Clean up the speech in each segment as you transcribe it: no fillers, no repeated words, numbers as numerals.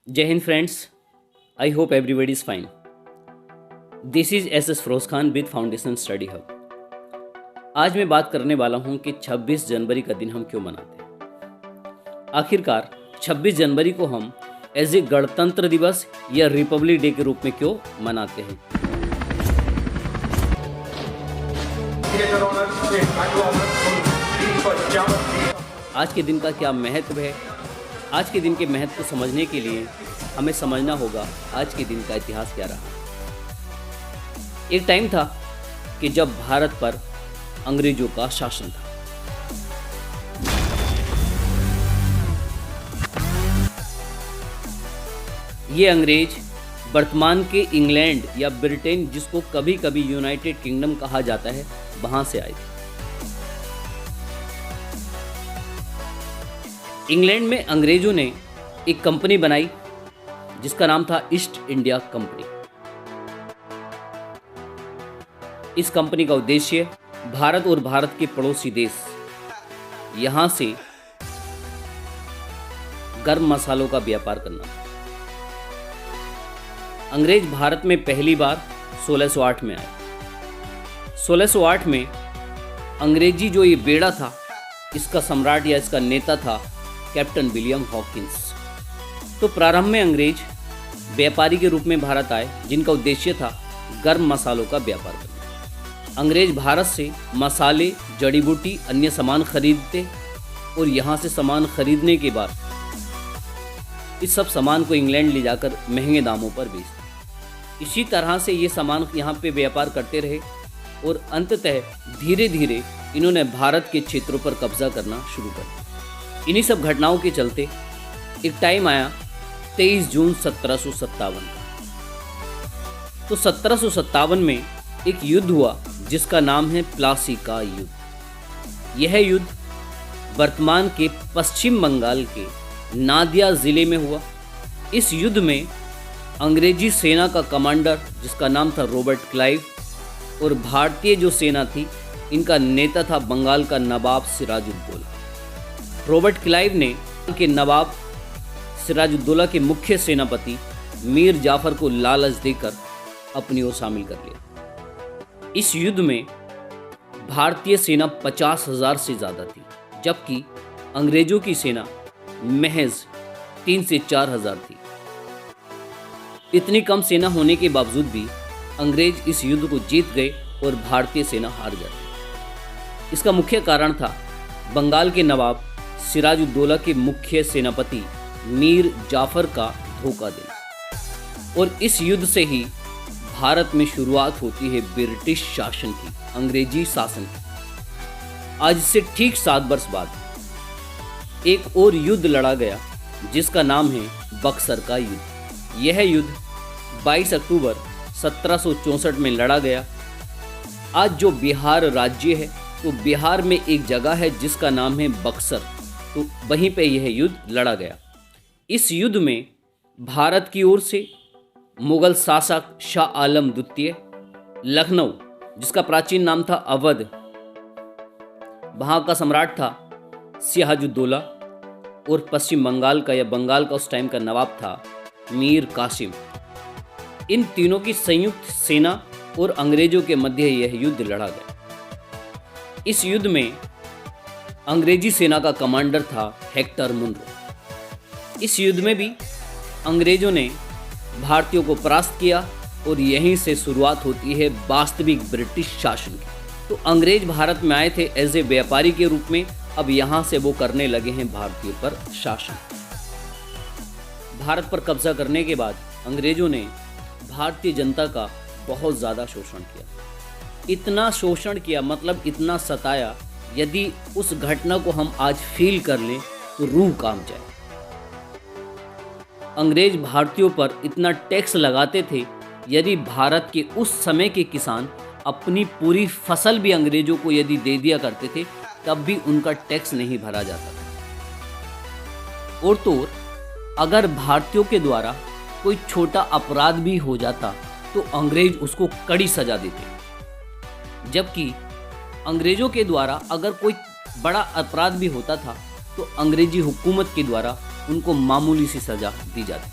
जय Hind friends, I hope everybody is fine. This is S S furrows Khan with foundation study hub. आज मैं बात करने वाला हूं कि 26 जनवरी का दिन हम क्यों मनाते हैं। आखिरकार 26 जनवरी को हम एज ए गणतंत्र दिवस या रिपब्लिक डे के रूप में क्यों मनाते हैं। आज के दिन का क्या महत्व है। आज के दिन के महत्व को समझने के लिए हमें समझना होगा आज के दिन का इतिहास क्या रहा। एक टाइम था कि जब भारत पर अंग्रेजों का शासन था। ये अंग्रेज वर्तमान के इंग्लैंड या ब्रिटेन, जिसको कभी कभी यूनाइटेड किंगडम कहा जाता है, वहां से आए थे। इंग्लैंड में अंग्रेजों ने एक कंपनी बनाई जिसका नाम था ईस्ट इंडिया कंपनी। इस कंपनी का उद्देश्य भारत और भारत के पड़ोसी देश यहां से गर्म मसालों का व्यापार करना। अंग्रेज भारत में पहली बार 1608 में आए। 1608 में अंग्रेजी जो ये बेड़ा था, इसका सम्राट या इसका नेता था कैप्टन विलियम हॉकिंस। तो प्रारंभ में अंग्रेज व्यापारी के रूप में भारत आए, जिनका उद्देश्य था गर्म मसालों का व्यापार करना। अंग्रेज भारत से मसाले, जड़ी बूटी, अन्य सामान खरीदते और यहाँ से सामान खरीदने के बाद इस सब सामान को इंग्लैंड ले जाकर महंगे दामों पर बेचते। इसी तरह से ये सामान यहाँ पे व्यापार करते रहे और अंततः धीरे धीरे इन्होंने भारत के क्षेत्रों पर कब्जा करना शुरू कर दिया। इन्हीं सब घटनाओं के चलते एक टाइम आया 23 जून 1757 का। तो 1757 में एक युद्ध हुआ जिसका नाम है प्लासी का युद्ध। यह युद्ध वर्तमान के पश्चिम बंगाल के नादिया जिले में हुआ। इस युद्ध में अंग्रेजी सेना का कमांडर, जिसका नाम था रॉबर्ट क्लाइव, और भारतीय जो सेना थी, इनका नेता था बंगाल का नवाब सिराजुद्दौला। रॉबर्ट क्लाइव ने के नवाब सिराजुद्दौला के मुख्य सेनापति मीर जाफर को लालच देकर अपनी ओर शामिल कर लिया। इस युद्ध में भारतीय सेना 50,000 से ज़्यादा थी, जबकि अंग्रेजों की सेना महज 3 से 4,000 थी। इतनी कम सेना होने के बावजूद भी अंग्रेज इस युद्ध को जीत गए और भारतीय सेना हार जाती। इसका मुख्य कारण था बंगाल के नवाब सिराजुद्दौला के मुख्य सेनापति मीर जाफर का धोखा देना। और इस युद्ध से ही भारत में शुरुआत होती है ब्रिटिश शासन की, अंग्रेजी शासन की। आज से ठीक 7 वर्ष बाद एक और युद्ध लड़ा गया जिसका नाम है बक्सर का युद्ध। यह युद्ध 22 अक्टूबर 1764 में लड़ा गया। आज जो बिहार राज्य है, तो बिहार में एक जगह है जिसका नाम है बक्सर, तो वहीं पे यह युद्ध लड़ा गया। इस युद्ध में भारत की ओर से मुगल शासक शाह आलम द्वितीय, लखनऊ, जिसका प्राचीन नाम था अवध, वहाँ का सम्राट था सिराजुद्दौला, और पश्चिम बंगाल का या बंगाल का उस टाइम का नवाब था मीर कासिम। इन तीनों की संयुक्त सेना और अंग्रेजों के मध्य यह युद्ध लड़ा गया। इस युद्ध में अंग्रेजी सेना का कमांडर था हेक्टर मुनरो। इस युद्ध में भी अंग्रेजों ने भारतीयों को परास्त किया और यहीं से शुरुआत होती है वास्तविक ब्रिटिश शासन की। तो अंग्रेज भारत में आए थे एज ए व्यापारी के रूप में, अब यहाँ से वो करने लगे हैं भारतीयों पर शासन। भारत पर कब्जा करने के बाद अंग्रेजों ने भारतीय जनता का बहुत ज़्यादा शोषण किया। इतना शोषण किया, मतलब इतना सताया, यदि उस घटना को हम आज फील कर लें तो रूह कांप जाए। अंग्रेज भारतीयों पर इतना टैक्स लगाते थे, यदि भारत के उस समय के किसान अपनी पूरी फसल भी अंग्रेजों को यदि दे दिया करते थे, तब भी उनका टैक्स नहीं भरा जाता था। और तो अगर भारतीयों के द्वारा कोई छोटा अपराध भी हो जाता तो अंग्रेज उसको कड़ी सजा देते, जबकि अंग्रेजों के द्वारा अगर कोई बड़ा अपराध भी होता था तो अंग्रेजी हुकूमत के द्वारा उनको मामूली सी सज़ा दी जाती।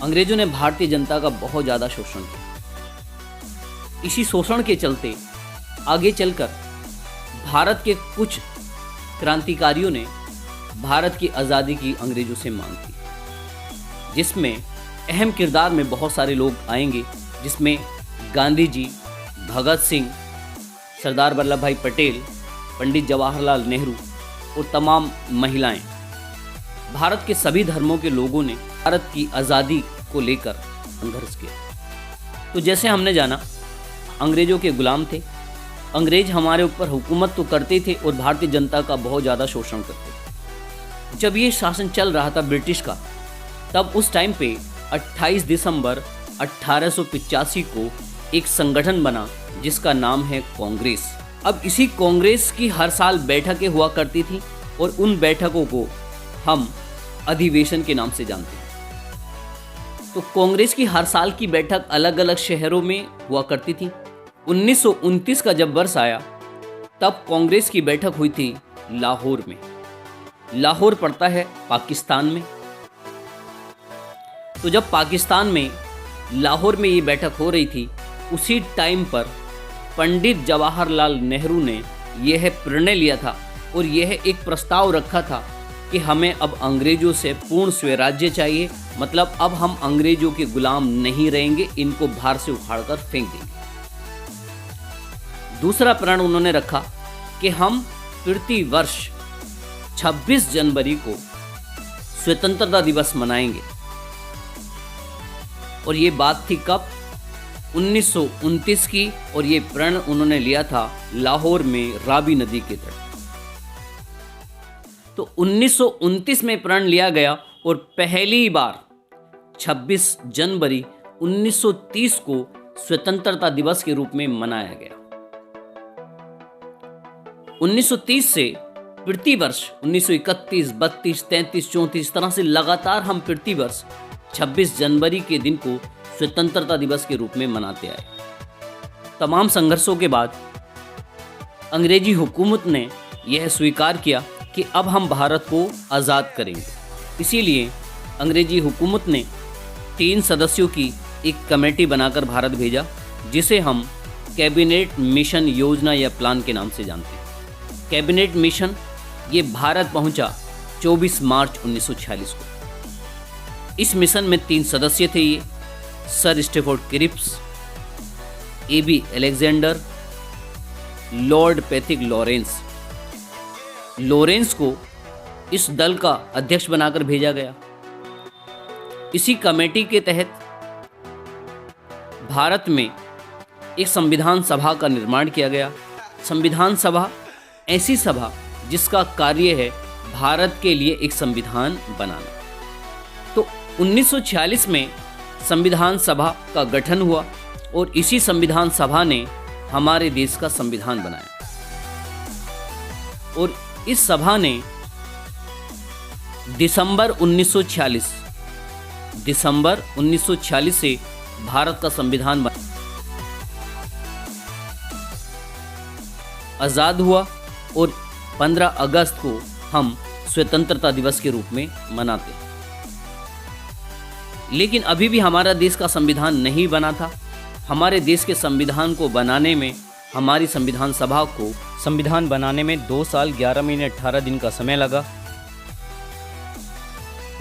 अंग्रेजों ने भारतीय जनता का बहुत ज़्यादा शोषण किया। इसी शोषण के चलते आगे चलकर भारत के कुछ क्रांतिकारियों ने भारत की आज़ादी की अंग्रेजों से मांग की, जिसमें अहम किरदार में बहुत सारे लोग आएंगे, जिसमें गांधी जी, भगत सिंह, सरदार वल्लभ भाई पटेल, पंडित जवाहरलाल नेहरू और तमाम महिलाएं। भारत के सभी धर्मों के लोगों ने भारत की आज़ादी को लेकर संघर्ष किया। तो जैसे हमने जाना, अंग्रेजों के गुलाम थे। अंग्रेज हमारे ऊपर हुकूमत तो करते थे और भारतीय जनता का बहुत ज़्यादा शोषण करते थे। जब ये शासन चल रहा था ब्रिटिश का, तब उस टाइम पे 28 दिसंबर 1885 को एक संगठन बना जिसका नाम है कांग्रेस। अब इसी कांग्रेस की हर साल बैठकें हुआ करती थी और उन बैठकों को हम अधिवेशन के नाम से जानते हैं। तो कांग्रेस की हर साल की बैठक अलग अलग शहरों में हुआ करती थी। 1929 का जब वर्ष आया, तब कांग्रेस की बैठक हुई थी लाहौर में। लाहौर पड़ता है पाकिस्तान में। तो जब पाकिस्तान में लाहौर में ये बैठक हो रही थी, उसी टाइम पर पंडित जवाहरलाल नेहरू ने यह निर्णय लिया था और यह एक प्रस्ताव रखा था कि हमें अब अंग्रेजों से पूर्ण स्वराज्य चाहिए। मतलब अब हम अंग्रेजों के गुलाम नहीं रहेंगे, इनको बाहर से उखाड़कर फेंक देंगे। दूसरा प्रण उन्होंने रखा कि हम प्रति वर्ष 26 जनवरी को स्वतंत्रता दिवस मनाएंगे। और ये बात थी कब? 1929 की, और ये प्रण उन्होंने लिया था लाहौर में रावी नदी के तट। तो 1929 में प्रण लिया गया और पहली बार 26 जनवरी 1930 को स्वतंत्रता दिवस के रूप में मनाया गया। 1930 से प्रति वर्ष 1931, 32, 33, 34 इस तरह से लगातार हम प्रति वर्ष 26 जनवरी के दिन को स्वतंत्रता दिवस के रूप में मनाते आए। तमाम संघर्षों के बाद अंग्रेजी हुकूमत ने यह स्वीकार किया कि अब हम भारत को आज़ाद करेंगे। इसीलिए अंग्रेजी हुकूमत ने 3 सदस्यों की एक कमेटी बनाकर भारत भेजा, जिसे हम कैबिनेट मिशन योजना या प्लान के नाम से जानते हैं। कैबिनेट मिशन ये भारत पहुंचा 24 मार्च 1946 को। इस मिशन में 3 सदस्य थे, ये sir Stafford Cripps, AB Alexander, lord Pethick Lawrence. Lawrence को इस दल का अध्यक्ष बनाकर भेजा गया। इसी कमेटी के तहत भारत में एक संविधान सभा का निर्माण किया गया। संविधान सभा ऐसी सभा जिसका कार्य है भारत के लिए एक संविधान बनाना। तो 1946 में संविधान सभा का गठन हुआ और इसी संविधान सभा ने हमारे देश का संविधान बनाया। और इस सभा ने दिसंबर 1946 से भारत का संविधान आज़ाद हुआ और 15 अगस्त को हम स्वतंत्रता दिवस के रूप में मनाते हैं। लेकिन अभी भी हमारा देश का संविधान नहीं बना था। हमारे देश के संविधान को बनाने में हमारी संविधान सभा को संविधान बनाने में 2 साल 11 महीने 18 दिन का समय लगा।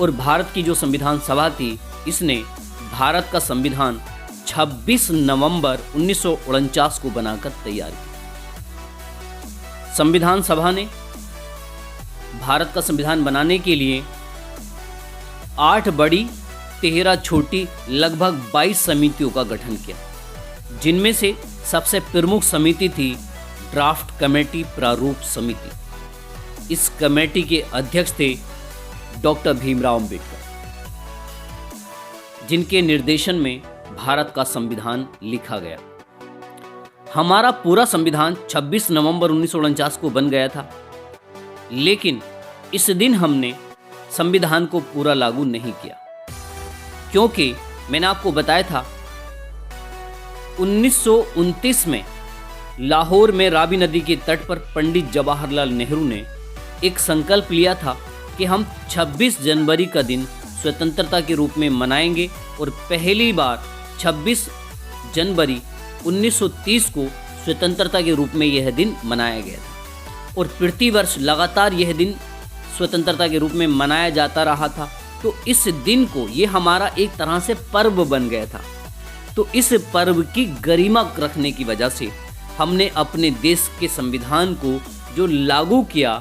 और भारत की जो संविधान सभा थी, इसने भारत का संविधान 26 नवंबर 1949 को बनाकर तैयार किया। संविधान सभा ने भारत का संविधान बनाने के लिए 8 बड़ी 13 छोटी लगभग 22 समितियों का गठन किया, जिनमें से सबसे प्रमुख समिति थी ड्राफ्ट कमेटी प्रारूप समिति। इस कमेटी के अध्यक्ष थे डॉक्टर भीमराव अंबेडकर, जिनके निर्देशन में भारत का संविधान लिखा गया। हमारा पूरा संविधान 26 नवंबर 1949 को बन गया था, लेकिन इस दिन हमने संविधान को पूरा लागू नहीं किया, क्योंकि मैंने आपको बताया था 1929 में लाहौर में रावी नदी के तट पर पंडित जवाहरलाल नेहरू ने एक संकल्प लिया था कि हम 26 जनवरी का दिन स्वतंत्रता के रूप में मनाएंगे और पहली बार 26 जनवरी 1930 को स्वतंत्रता के रूप में यह दिन मनाया गया था और प्रति वर्ष लगातार यह दिन स्वतंत्रता के रूप में मनाया जाता रहा था। तो इस दिन को ये हमारा एक तरह से पर्व बन गया था। तो इस पर्व की गरिमा रखने की वजह से हमने अपने देश के संविधान को जो लागू किया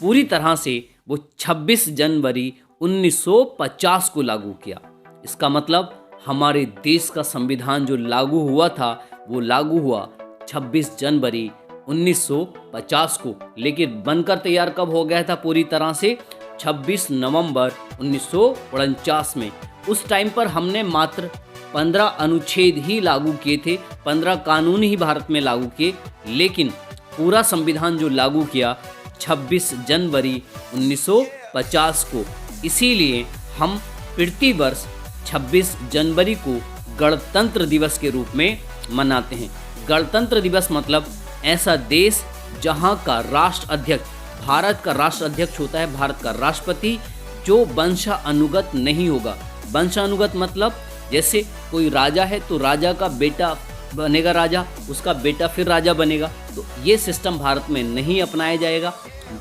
पूरी तरह से, वो 26 जनवरी 1950 को लागू किया। इसका मतलब हमारे देश का संविधान जो लागू हुआ था वो लागू हुआ 26 जनवरी 1950 को, लेकिन बनकर तैयार कब हो गया था पूरी तरह से? 26 नवंबर 1949 में। उस टाइम पर हमने मात्र 15 अनुच्छेद ही लागू किए थे, 15 कानून ही भारत में लागू किए, लेकिन पूरा संविधान जो लागू किया 26 जनवरी 1950 को। इसीलिए हम प्रति वर्ष 26 जनवरी को गणतंत्र दिवस के रूप में मनाते हैं। गणतंत्र दिवस मतलब ऐसा देश जहां का राष्ट्र अध्यक्ष, भारत का राष्ट्र अध्यक्ष होता है भारत का राष्ट्रपति, जो वंशानुगत नहीं होगा। वंशानुगत मतलब जैसे कोई राजा है तो राजा का बेटा बनेगा राजा, उसका बेटा फिर राजा बनेगा। तो ये सिस्टम भारत में नहीं अपनाया जाएगा।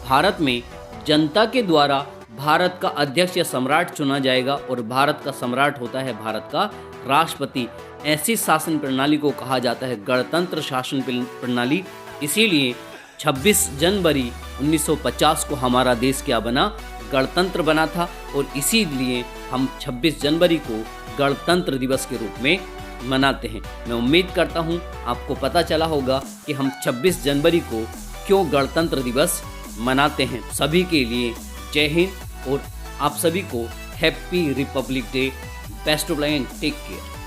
भारत में जनता के द्वारा भारत का अध्यक्ष या सम्राट चुना जाएगा और भारत का सम्राट होता है भारत का राष्ट्रपति। ऐसी शासन प्रणाली को कहा जाता है गणतंत्र शासन प्रणाली। इसीलिए 26 जनवरी 1950 को हमारा देश क्या बना? गणतंत्र बना था और इसीलिए हम 26 जनवरी को गणतंत्र दिवस के रूप में मनाते हैं। मैं उम्मीद करता हूं आपको पता चला होगा कि हम 26 जनवरी को क्यों गणतंत्र दिवस मनाते हैं। सभी के लिए जय हिंद और आप सभी को happy Republic Day. Best of luck and take care.